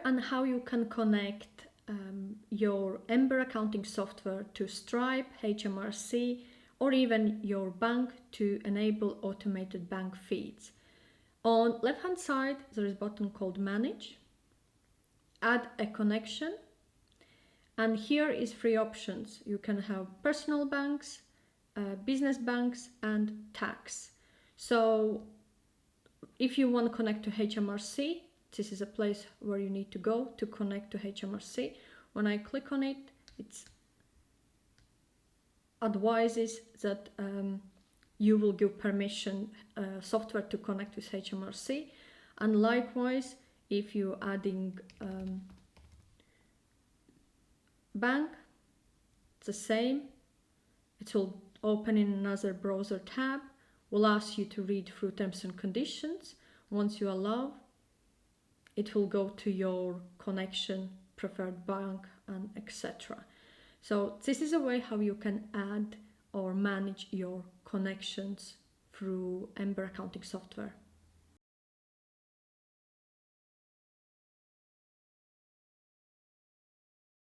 and how you can connect your Ember Accounting Software to Stripe, HMRC, or even your bank to enable automated bank feeds. On left hand side there is a button called Manage, Add a connection, and here is 3 options. You can have personal banks, business banks, and tax. So if you want to connect to HMRC, this is a place where you need to go to connect to HMRC. When I click on it, it advises that you will give permission software to connect with HMRC. And likewise, if you're adding bank, it's the same. It will open in another browser tab, will ask you to read through terms and conditions. Once you allow, it will go to your connection, preferred bank, and etc. So this is a way how you can add or manage your connections through Ember Accounting Software.